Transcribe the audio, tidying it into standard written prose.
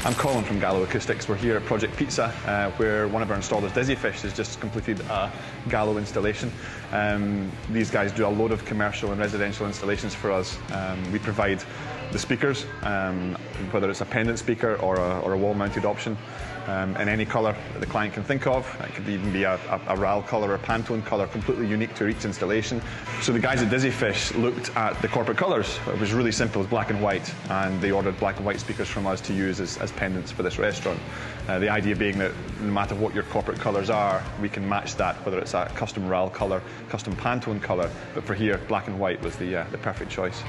I'm Colin from Gallo Acoustics. We're here at Project Pizza, where one of our installers, Dizzyfish, has just completed a Gallo installation. These guys do a load of commercial and residential installations for us. We provide the speakers, whether it's a pendant speaker or a wall-mounted option, in any colour that the client can think of. It could even be a RAL colour or a Pantone colour, completely unique to each installation. So the guys at Dizzyfish looked at the corporate colours. It was really simple, it was black and white, and they ordered black and white speakers from us to use as pendants for this restaurant. The idea being that no matter what your corporate colours are, we can match that, whether it's a custom RAL colour, custom Pantone colour, but for here, black and white was the perfect choice.